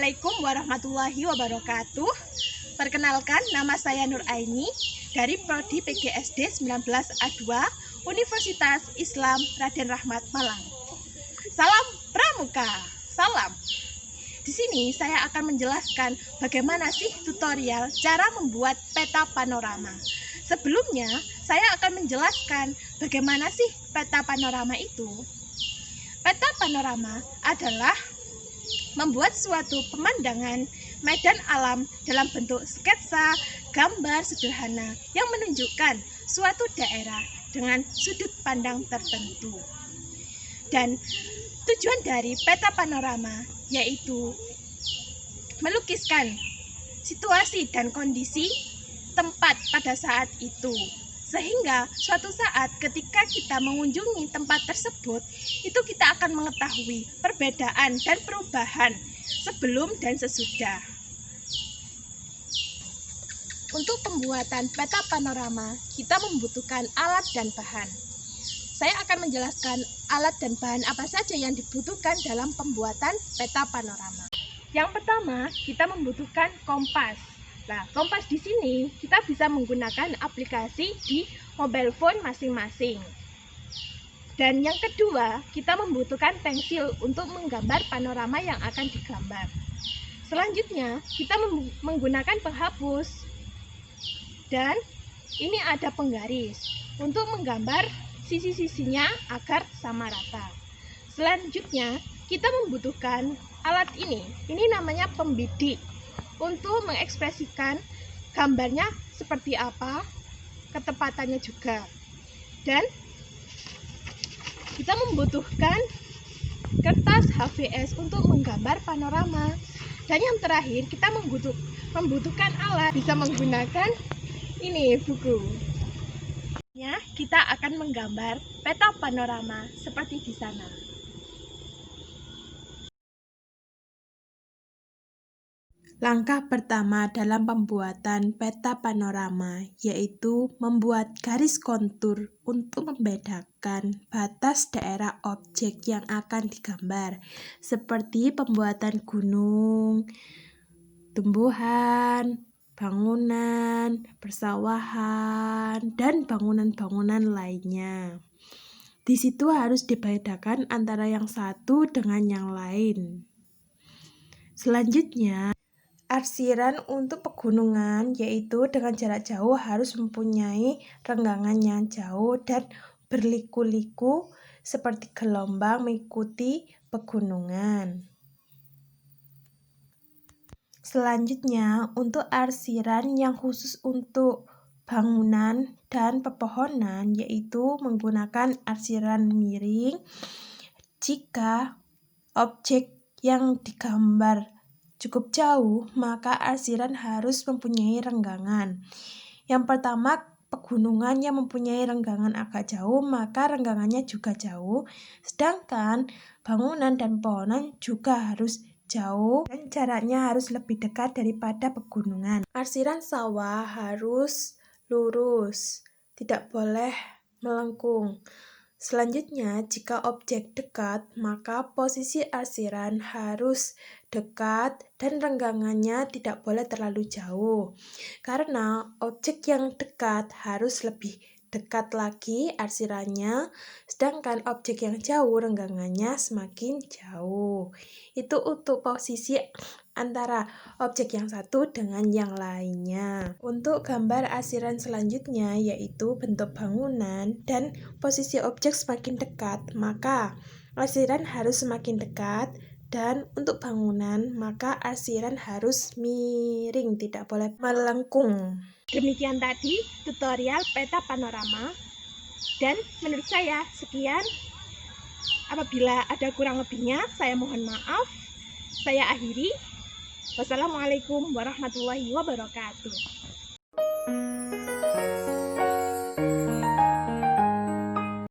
Assalamualaikum warahmatullahi wabarakatuh. Perkenalkan, nama saya Nur Aini dari Prodi PGSD 19A2 Universitas Islam Raden Rahmat Malang. Salam Pramuka. Salam. Di sini saya akan menjelaskan bagaimana sih tutorial cara membuat peta panorama. Sebelumnya, saya akan menjelaskan bagaimana sih peta panorama itu. Peta panorama adalah membuat suatu pemandangan medan alam dalam bentuk sketsa, gambar sederhana yang menunjukkan suatu daerah dengan sudut pandang tertentu. Dan tujuan dari peta panorama yaitu melukiskan situasi dan kondisi tempat pada saat itu. Sehingga suatu saat ketika kita mengunjungi tempat tersebut, itu kita akan mengetahui perbedaan dan perubahan sebelum dan sesudah. Untuk pembuatan peta panorama, kita membutuhkan alat dan bahan. Saya akan menjelaskan alat dan bahan apa saja yang dibutuhkan dalam pembuatan peta panorama. Yang pertama, kita membutuhkan kompas. Nah, kompas di sini kita bisa menggunakan aplikasi di mobile phone masing-masing. Dan yang kedua, kita membutuhkan pensil untuk menggambar panorama yang akan digambar. Selanjutnya, kita menggunakan penghapus. Dan ini ada penggaris untuk menggambar sisi-sisinya agar sama rata. Selanjutnya, kita membutuhkan alat ini. Ini namanya pembidik. Untuk mengekspresikan gambarnya seperti apa, ketepatannya juga. Dan kita membutuhkan kertas HVS untuk menggambar panorama. Dan yang terakhir, kita membutuhkan alat, bisa menggunakan ini buku. Ya, kita akan menggambar peta panorama seperti di sana. Langkah pertama dalam pembuatan peta panorama yaitu membuat garis kontur untuk membedakan batas daerah objek yang akan digambar, seperti pembuatan gunung, tumbuhan, bangunan, persawahan, dan bangunan-bangunan lainnya. Di situ harus dibedakan antara yang satu dengan yang lain. Selanjutnya, arsiran untuk pegunungan yaitu dengan jarak jauh harus mempunyai renggangan yang jauh dan berliku-liku seperti gelombang mengikuti pegunungan. Selanjutnya, untuk arsiran yang khusus untuk bangunan dan pepohonan yaitu menggunakan arsiran miring jika objek yang digambar cukup jauh, maka arsiran harus mempunyai renggangan. Yang pertama, pegunungan yang mempunyai renggangan agak jauh, maka renggangannya juga jauh. Sedangkan bangunan dan pepohonan juga harus jauh dan jaraknya harus lebih dekat daripada pegunungan. Arsiran sawah harus lurus, tidak boleh melengkung. Selanjutnya, jika objek dekat, maka posisi arsiran harus dekat dan renggangannya tidak boleh terlalu jauh. Karena objek yang dekat harus lebih dekat lagi arsirannya, sedangkan objek yang jauh renggangannya semakin jauh. Itu untuk posisi antara objek yang satu dengan yang lainnya. Untuk gambar arsiran selanjutnya yaitu bentuk bangunan dan posisi objek semakin dekat, maka arsiran harus semakin dekat, dan untuk bangunan maka arsiran harus miring, tidak boleh melengkung. Demikian tadi tutorial peta panorama. Dan menurut saya sekian. Apabila ada kurang lebihnya, saya mohon maaf. Saya akhiri. Wassalamualaikum warahmatullahi wabarakatuh.